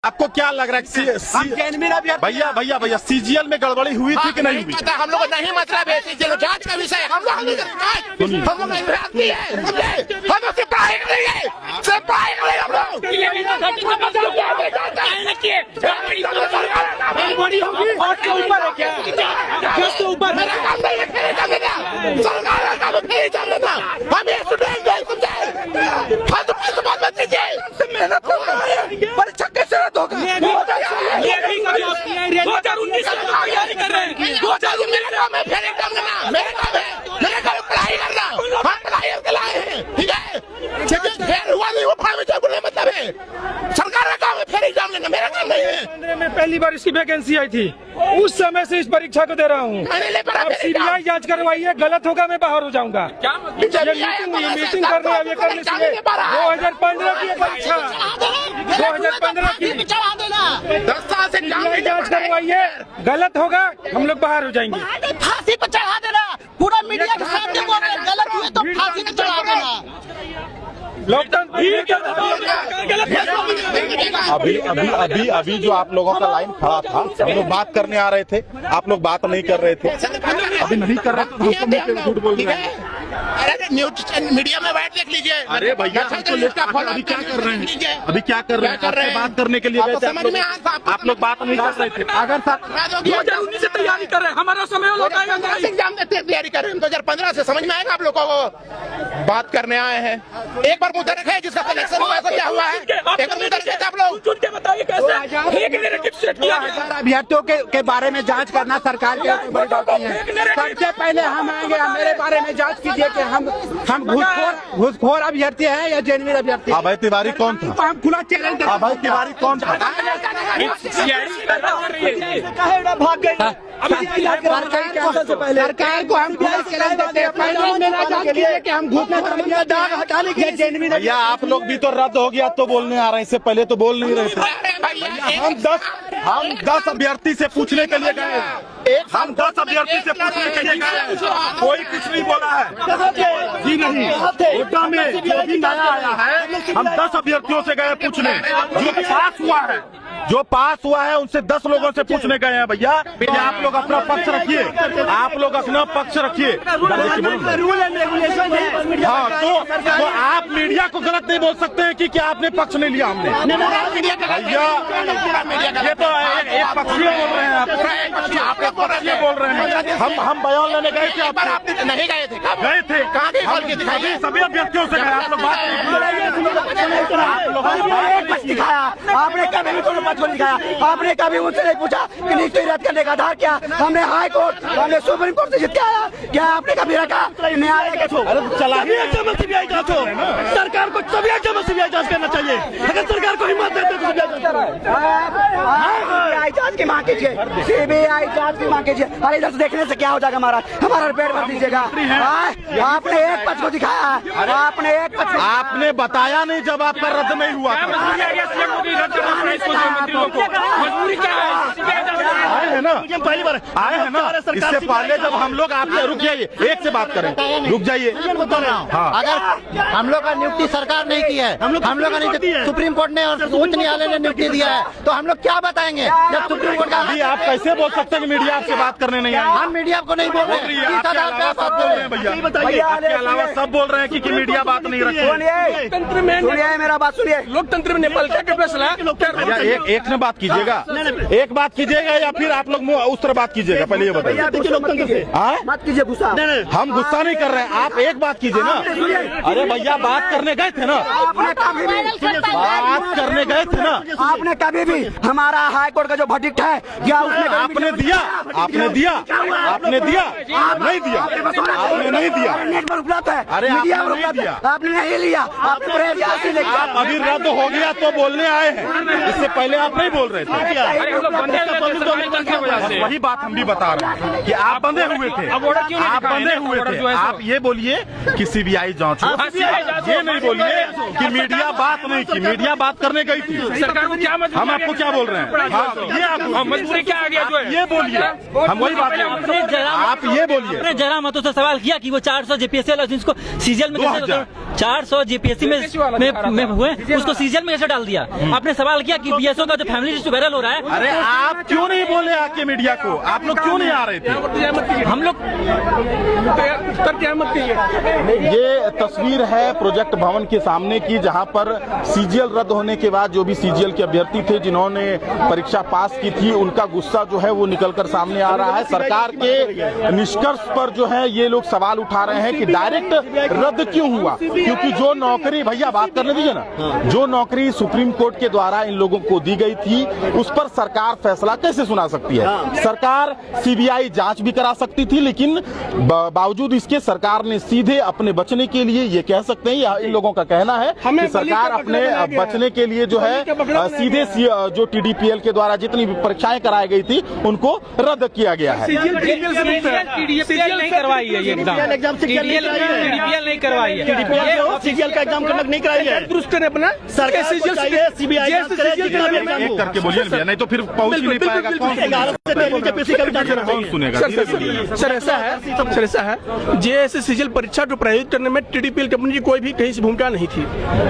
आपको क्या लग रहा है भैया सीजीएल में गड़बड़ी हुई थी कि नहीं हुई? हम लोग नहीं मतलब है सीजीएल जांच का विषय हम लोग परीक्षा कैसे रद्द होगा? 2019 से तैयारी कर रहे हैं। 2019 मेरे काम है फिर एग्जाम देना, मेरे काम है पढ़ाई करना, हम पढ़ाई करके लाए हैं, ठीक है? फिर हुआ नहीं वो फार्म बोलने मतलब है सरकार का काम है फिर एग्जाम लेना, मेरा काम नहीं है। 15 में पहली बार इसकी वैकेंसी आई थी, उस समय से इस परीक्षा को दे रहा हूँ। अब सीबीआई जांच करवाइए, गलत होगा मैं बाहर हो जाऊंगा। मीटिंग करनी है, ये करनी चाहिए। 2015 की परीक्षा 2015 की 10 साल से सीबीआई जांच करवाइए, गलत होगा हम लोग बाहर हो जाएंगे। फांसी पर चढ़ा देना, पूरा मीडिया के सामने बोल रहे हैं, गलत हुए तो फांसी पर चढ़ा देना। अभी जो आप लोगों का लाइन खड़ा था, हम लोग बात करने आ रहे थे, आप लोग बात नहीं कर रहे थे, अभी नहीं कर रहे थे, झूठ बोल रहे हैं। अरे न्यूज मीडिया में बैठ देख लीजिए। अरे भैया अभी क्या कर रहे हैं? अभी क्या कर रहे हैं? बात करने के लिए गए थे आप लोग बात नहीं कर रहे थे। अगर 2019 से तैयारी कर रहे हैं, हमारा समय एग्जाम देते तैयारी कर रहे हैं 2015 से, समझ में आएगा आप लोग को? बात करने आए हैं, एक बार मुद्दा रखा है जिसका कलेक्शन हुआ है, क्या हुआ है? एक बार मुद्दा रखे आप लोग बताइए कैसे एक नैरेटिव सेट किया गया। अभ्यर्थियों के बारे में जांच करना सरकार के ऊपर बात है। सबसे पहले हम आएंगे, मेरे बारे में जांच कीजिए कि हम घूसखोर अभ्यर्थी हैं या जेन्युइन अभ्यर्थी। अभय तिवारी कौन था? हम खुला चैलेंज। अभय तिवारी कौन था? भाग गई सरकार को हम खुला चैलेंज देते हैं कि हम घूसखोर दाग हटाने के लिए जेन्युइन। भैया आप लोग भी तो रद्द हो गया तो बोलने आ रहे हैं, इससे पहले तो बोल नहीं रहे थे। हम 10 अभ्यर्थी से पूछने के लिए गए, हम 10 अभ्यर्थी से पूछने के लिए गए, कोई कुछ नहीं बोला है जी। नहीं, कोटा में जो भी नया आया है, हम 10 अभ्यर्थियों से गए पूछने, जो पास हुआ है उनसे 10 लोगों से पूछने गए हैं। भैया आप लोग अपना पक्ष रखिए, आप लोग अपना पक्ष रखिए। रूल एंड रेगुलेशन है। हाँ तो आप मीडिया को गलत नहीं बोल सकते हैं कि क्या आपने पक्ष नहीं लिया हमने। भैया ये तो एक पक्षीय बोल रहे हैं, आप पक्षीय बोल रहे हैं। हम बयान लेने गए थे, आप नहीं गए थे? गए थे सभी अभ्यर्थियों से गए। आप लोग बात दिखाया आपने, कभी भी कोई पक्ष को दिखाया आपने, कभी उनसे नहीं पूछा कि नियुक्ति रद्द करने का आधार क्या। हमने हाई कोर्ट, हमने सुप्रीम कोर्ट से जीत के आया, क्या आपने कभी रखा न्यायालय के थ्रू? सीबीआई जांच हो, सरकार को सभी सीबीआई जांच करना चाहिए। अगर सरकार को हिम्मत देते तो सीबीआई जांच की मांग कीजिए, सीबीआई जांच की मांग कीजिए। अरे इधर से देखने से क्या हो जाएगा, हमारा पेट भर दीजिएगा। आपने एक पक्ष को दिखाया, आपने एक पक्ष, आपने बताया नहीं जब आपका रद्द नहीं हुआ। मजबूरी क्या है? आए हैं ना, पहली बार आए हैं ना। इससे पहले जब हम लोग आपसे, रुक जाइए, एक से बात करें, रुक जाइए। हाँ, अगर हम लोग का नियुक्ति सरकार नहीं की है, हम लोग का नियुक्ति सुप्रीम कोर्ट ने और उच्च न्यायालय ने नियुक्ति दिया है, तो हम लोग क्या बताएंगे जब सुप्रीम कोर्ट का? अभी आप कैसे बोल सकते हैं कि मीडिया आपसे बात करने नहीं आए? हम मीडिया को नहीं बोल रहे हैं, आपके अलावा सब बोल रहे हैं भैया, आपके अलावा सब बोल रहे हैं कि मीडिया बात नहीं रखती। सुनिए मेरा बात सुनिए। लोकतंत्र में नेपाल क्या फैसला है? एक ने बात कीजिएगा, एक बात कीजिएगा या फिर आप लोग उस तरह बात कीजिएगा? पहले ये बताइए। मत कीजिए गुस्सा। हम गुस्सा नहीं कर रहे हैं, आप एक बात कीजिए ना। अरे भैया बात करने गए थे ना, आपने कभी भी बात करने गए थे ना। आपने कभी भी हमारा हाई कोर्ट का जो वर्डिक्ट है क्या उसने आपने दिया? आपने दिया? आपने दिया? नहीं दिया? आपने नहीं दिया? नेट पर उपलब्ध है, अरे मीडिया पर आपने नहीं उपलब्ध है, दिया। आपने नहीं लिया। आपने आप अभी रद्द हो गया तो बोलने आए हैं, इससे पहले आप नहीं बोल रहे थे। वही बात हम भी बता रहे हैं कि आप बंधे हुए थे, आप बंधे हुए थे। आप ये बोलिए कि सीबीआई जांच हो, ये नहीं बोलिए कि मीडिया बात नहीं की। मीडिया बात करने गई थी, सरकार को क्या मजबूरी, हम आपको क्या बोल रहे हैं? ये आप मजबूरी क्या आ गया जो है? ये बोलिए, हम वही बात कर रहे हैं। आप ये बोलिए। आपने जरा मतों से सवाल किया कि वो 400 जेपीएससी वाला जिसको सीजीएल में 400 जेपीएससी में हुए उसको सीजीएल में कैसे डाल दिया? आपने सवाल किया कि बीएसओ का जो फैमिली लिस्ट वायरल हो रहा है। अरे आप क्यों नहीं बोले आके मीडिया को? आप लोग क्यों नहीं आ रहे थे? हम लोग ये तस्वीर है प्रोजेक्ट भवन के सामने की, जहां पर सीजीएल रद्द होने के बाद जो भी सीजीएल के अभ्यर्थी थे जिन्होंने परीक्षा पास की थी, उनका गुस्सा जो है वो निकलकर सामने आ रहा है। सरकार के निष्कर्ष पर जो है ये लोग सवाल उठा रहे हैं कि डायरेक्ट रद्द क्यों हुआ, क्योंकि जो नौकरी, भैया बात करने दीजिए ना, जो नौकरी सुप्रीम कोर्ट के द्वारा इन लोगों को दी गई थी उस पर सरकार फैसला कैसे सुना सकती है? सरकार सीबीआई जांच भी करा सकती थी, लेकिन बावजूद इसके सरकार ने सीधे अपने बचने के लिए, ये कह सकते हैं, इन लोगों का कहना है कि सरकार अपने बचने के लिए जो है सीधे जो टीडीपीएल के द्वारा जितनी भी परीक्षाएं कराई गई थी उनको रद्द किया गया है। सीजीएल नहीं करवाई है, ये एग्जाम टीडीपीएल नहीं करवाई है, सीजीएल का एग्जाम कंडक्ट नहीं कराई है। दुरुस्त ने अपना सरकार को चाहिए सीबीआई जांच करे जितना भी एग्जाम एक हो। करके बोलिए ना, नहीं तो फिर पहुंच ही नहीं पाएगा। कौन सुनेगा? सर ऐसा है जेएसएस सीजीएल परीक्षा को प्रायोजित करने में टीडीपीएल कंपनी की कोई भी कहीं से भूमिका नहीं थी,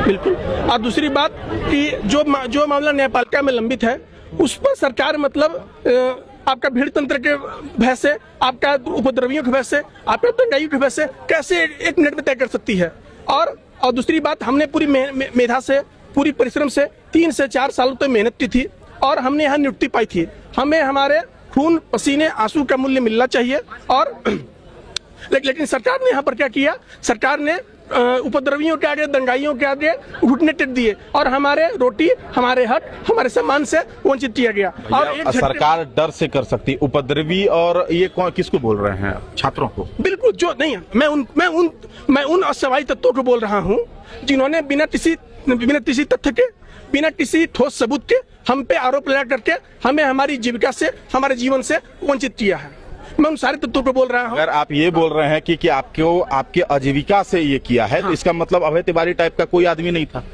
बिल्कुल। और दूसरी बात कि जो मामला न्यायपालिका में लंबित है उस पर सरकार मतलब आपका भीड़ तंत्र के भय से, आपका उपद्रवियों के भय से, आपका दंगाइयों के भय से कैसे 1 मिनट में तय कर सकती है? और दूसरी बात, हमने पूरी मेधा से, पूरी परिश्रम से 3 से 4 सालों तक मेहनत की थी और हमने यहाँ नियुक्ति पाई थी। हमें हमारे खून पसीने आंसू का मूल्य मिलना चाहिए। और लेकिन सरकार ने यहाँ पर क्या किया? सरकार ने उपद्रवियों के आगे, दंगाइयों के आगे घुटने टेक दिए और हमारे रोटी, हमारे हक, हमारे सम्मान से वंचित किया गया। और सरकार डर से कर सकती, उपद्रवी और ये किसको बोल रहे हैं? छात्रों को? बिल्कुल, जो नहीं, मैं उन असवाई तत्वों को बोल रहा हूँ जिन्होंने बिना किसी तथ्य के, बिना किसी ठोस सबूत के हम पे आरोप लगा करके हमें हमारी जीविका से, हमारे जीवन से वंचित किया है। मैं उन सारे तत्वों को बोल रहा हूँ। अगर आप ये बोल रहे हैं कि आपको आपके आजीविका से ये किया है, तो इसका मतलब अभय तिवारी टाइप का कोई आदमी नहीं था?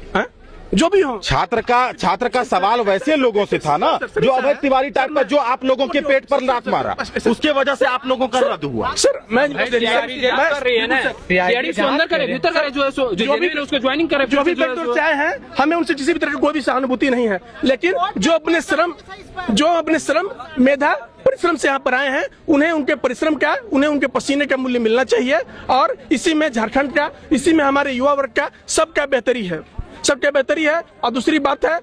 जो भी हो, छात्र का सवाल वैसे लोगों से था ना, जो अभय तिवारी टाइप का, जो आप लोगों के पेट पर लात मारा, उसके वजह से आप लोगों का रद्द हुआ। सर मैं उसको ज्वाइनिंग करे, जो भी चाहे हैं, हमें उनसे किसी भी तरह की कोई भी सहानुभूति नहीं है। लेकिन जो अपने श्रम मेधा परिश्रम से यहाँ पर आए हैं, उन्हें उनके परिश्रम का, उन्हें उनके पसीने का मूल्य मिलना चाहिए। और इसी में झारखंड का, इसी में हमारे युवा वर्ग का सबका बेहतरी है। और दूसरी बात है,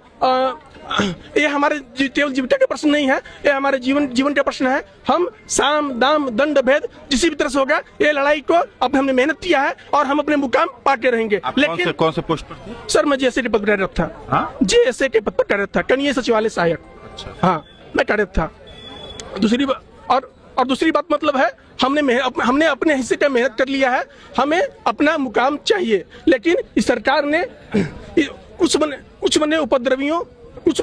ये हमारे केवल जीविका का प्रश्न नहीं है, ये हमारे जीवन का प्रश्न है। हम साम दाम दंड भेद जिसी भी तरह से होगा, ये लड़ाई को अब हमने मेहनत किया है और हम अपने मुकाम पाके रहेंगे। लेकिन कौन से पोस्ट पर थे? सर मैं जेएसए के पद पर कार्यरत था। जेएसए के पद पर कार्यरत था, कनीय सचिवालय सहायक। अच्छा। हाँ, मैं कार्यरत था। दूसरी बात मतलब है, हमने अपने हिस्से का मेहनत कर लिया है, हमें अपना मुकाम चाहिए। लेकिन इस सरकार ने कुछ बने उपद्रवियों, कुछ